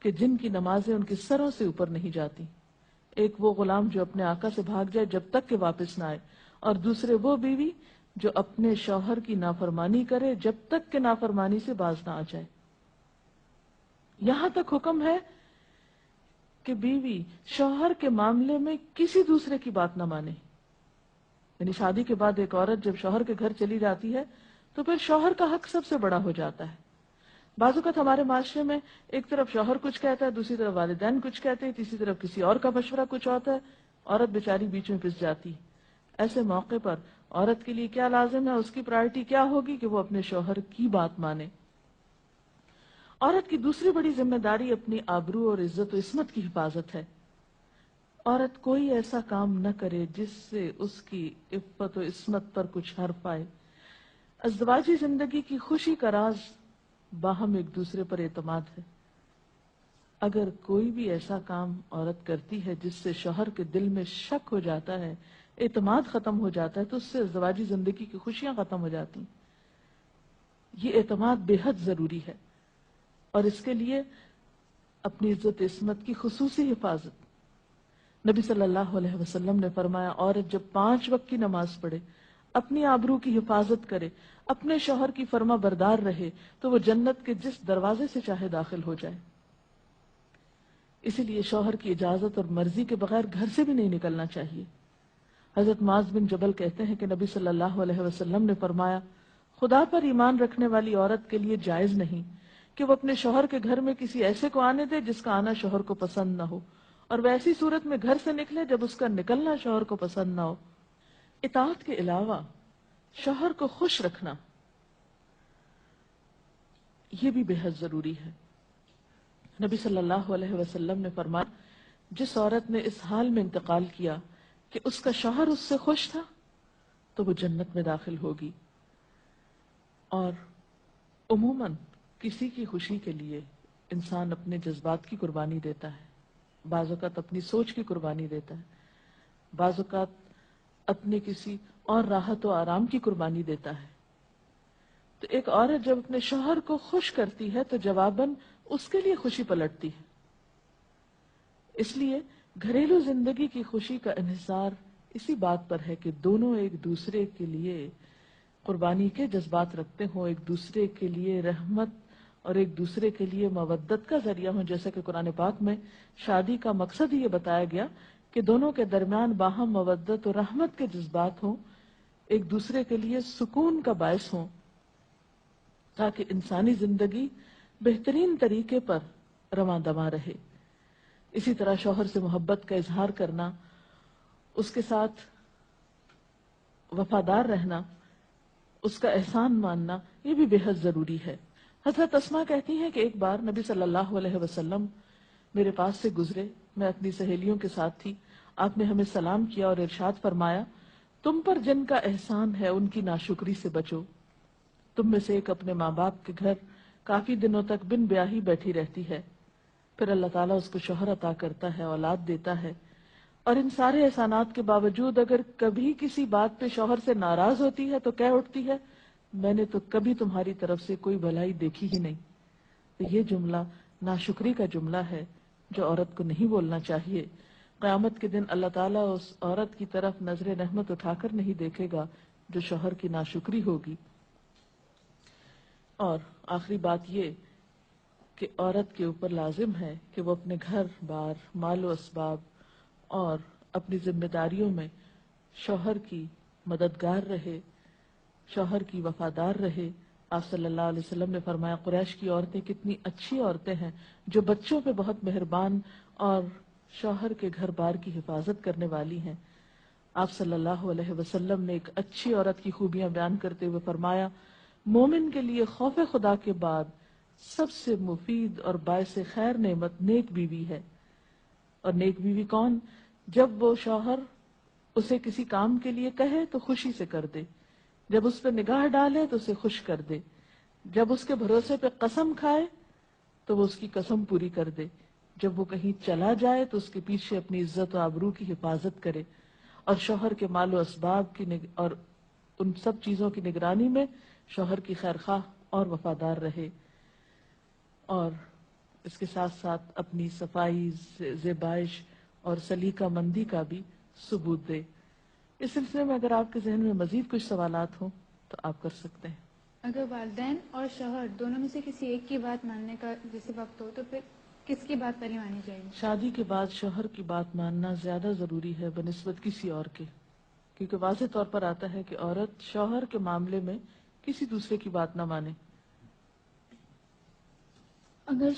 کہ جن کی نمازیں ان کے سروں سے اوپر نہیں جاتی. ایک وہ غلام جو اپنے آقا سے بھاگ جائے جب تک کہ واپس نہ آئے، اور دوسرے وہ بیوی جو اپنے شوہر کی نافرمانی کرے جب تک کہ نافرمانی سے باز نہ آ جائے. یہاں تک حکم ہے کہ بیوی شوہر کے معاملے میں کسی دوسرے کی بات نہ مانے. یعنی شادی کے بعد ایک عورت جب شوہر کے گھر چلی جاتی ہے تو پھر شوہر کا حق سب سے بڑا ہو جاتا ہے. بعض اوقات ہمارے معاشرے میں ایک طرف شوہر کچھ کہتا ہے، دوسری طرف والدین کچھ کہتے ہیں، تیسری طرف کسی اور کا مشورہ کچھ ہوتا ہے، عورت بیچاری بیچ میں پھنس جاتی. ایسے موقع پر عورت کے لیے کیا لازم ہے، اس کی پرائرٹی کیا ہوگی کہ وہ اپنے شوہر کی بات مانے. عورت کی دوسری بڑی ذمہ داری اپنی آبرو اور عزت و عصمت کی حفاظت ہے. عورت کوئی ایسا کام نہ کرے جس سے اس کی عفت و عصمت پر کچھ حرف آئے. ازدواجی زندگی کی خوشی کا راز باہم ایک دوسرے پر اعتماد ہے. اگر کوئی بھی ایسا کام عورت کرتی ہے جس سے شوہر کے دل میں شک ہو جاتا ہے، اعتماد ختم ہو جاتا ہے، تو اس سے ازدواجی زندگی کی خوشیاں ختم ہو جاتی ہیں. یہ اعتماد بے حد ضروری ہے، اور اس کے لیے اپنی عزت عصمت کی خصوصی حفاظت. نبی صلی اللہ علیہ وسلم نے فرمایا، عورت جب 5 وقت کی نماز پڑھے، اپنی آبرو کی حفاظت کرے، اپنے شوہر کی فرما بردار رہے، تو وہ جنت کے جس دروازے سے چاہے داخل ہو جائے. اسی لیے شوہر کی اجازت اور مرضی کے بغیر گھر سے بھی نہیں نکلنا چاہیے. حضرت معاذ بن جبل کہتے ہیں کہ نبی صلی اللہ علیہ وسلم نے فرمایا، خدا پر ایمان رکھنے والی عورت کے لیے جائز نہیں کہ وہ اپنے شوہر کے گھر میں کسی ایسے کو آنے دے جس کا آنا شوہر کو پسند نہ ہو، اور ویسی صورت میں گھر سے نکلے جب اس کا نکلنا شوہر کو پسند نہ ہو. اطاعت کے علاوہ شوہر کو خوش رکھنا یہ بھی بے حد ضروری ہے. نبی صلی اللہ علیہ وسلم نے فرمایا، جس عورت نے اس حال میں انتقال کیا کہ اس کا شوہر اس سے خوش تھا تو وہ جنت میں داخل ہوگی. اور عموماً کسی کی خوشی کے لیے انسان اپنے جذبات کی قربانی دیتا ہے، بعض اوقات اپنی سوچ کی قربانی دیتا ہے، بعض اوقات اپنے کسی اور راحت و آرام کی قربانی دیتا ہے. تو ایک عورت جب اپنے شوہر کو خوش کرتی ہے تو جواباً اس کے لیے خوشی پلٹتی ہے. اس لیے گھریلو زندگی کی خوشی کا انحصار اسی بات پر ہے کہ دونوں ایک دوسرے کے لیے قربانی کے جذبات رکھتے ہوں، ایک دوسرے کے لیے رحمت اور ایک دوسرے کے لیے مودت کا ذریعہ ہوں. جیسا کہ قرآن پاک میں شادی کا مقصد ہی یہ بتایا گیا کہ دونوں کے درمیان باہم مودت اور رحمت کے جذبات ہوں، ایک دوسرے کے لیے سکون کا باعث ہوں، تاکہ انسانی زندگی بہترین طریقے پر رواں دواں رہے. اسی طرح شوہر سے محبت کا اظہار کرنا، اس کے ساتھ وفادار رہنا، اس کا احسان ماننا، یہ بھی بے حد ضروری ہے. حضرت اسماء کہتی ہیں کہ ایک بار نبی صلی اللہ علیہ وسلم میرے پاس سے گزرے، میں اپنی سہیلیوں کے ساتھ تھی. آپ نے ہمیں سلام کیا اور ارشاد فرمایا، تم پر جن کا احسان ہے ان کی ناشکری سے بچو. تم میں سے ایک اپنے ماں باپ کے گھر کافی دنوں تک بن بیاہی بیٹھی رہتی ہے، پھر اللہ تعالیٰ اس کو شوہر عطا کرتا ہے، اولاد دیتا ہے، اور ان سارے احسانات کے باوجود اگر کبھی کسی بات پہ شوہر سے ناراض ہوتی ہے تو کہہ اٹھتی ہے، میں نے تو کبھی تمہاری طرف سے کوئی بھلائی دیکھی ہی نہیں. تو یہ جملہ ناشکری کا جملہ ہے جو عورت کو نہیں بولنا چاہیے. قیامت کے دن اللہ تعالیٰ اس عورت کی طرف نظر رحمت اٹھا کر نہیں دیکھے گا جو شوہر کی ناشکری ہوگی. اور آخری بات یہ کہ عورت کے اوپر لازم ہے کہ وہ اپنے گھر بار، مال و اسباب اور اپنی ذمہ داریوں میں شوہر کی مددگار رہے، شوہر کی وفادار رہے. آپ صلی اللہ علیہ وسلم نے فرمایا، قریش کی عورتیں کتنی اچھی عورتیں ہیں جو بچوں پہ بہت مہربان اور شوہر کے گھر بار کی حفاظت کرنے والی ہیں. آپ صلی اللہ علیہ وسلم نے ایک اچھی عورت کی خوبیاں بیان کرتے ہوئے فرمایا، مومن کے لیے خوف خدا کے بعد سب سے مفید اور باعث خیر نعمت نیک بیوی ہے. اور نیک بیوی کون؟ جب وہ شوہر اسے کسی کام کے لیے کہے تو خوشی سے کر دے، جب اس پہ نگاہ ڈالے تو اسے خوش کر دے، جب اس کے بھروسے پہ قسم کھائے تو وہ اس کی قسم پوری کر دے، جب وہ کہیں چلا جائے تو اس کے پیچھے اپنی عزت و آبرو کی حفاظت کرے، اور شوہر کے مال و اسباب کی اور ان سب چیزوں کی نگرانی میں شوہر کی خیر خواہ اور وفادار رہے. اور اس کے ساتھ ساتھ اپنی صفائی، زیبائش اور سلیقہ مندی کا بھی ثبوت دے۔ اس سلسلے میں اگر آپ کے ذہن میں مزید کچھ سوالات ہوں تو آپ کر سکتے ہیں۔ اگر والدین اور شوہر دونوں میں سے کسی ایک کی بات ماننے کا جیسے وقت ہو تو پھر کس کی بات پہلے مانی جائے گی؟ شادی کے بعد شوہر کی بات ماننا زیادہ ضروری ہے بنسبت کسی اور کے، کیونکہ واضح طور پر آتا ہے کہ عورت شوہر کے معاملے میں کسی دوسرے کی بات نہ مانے۔ اگر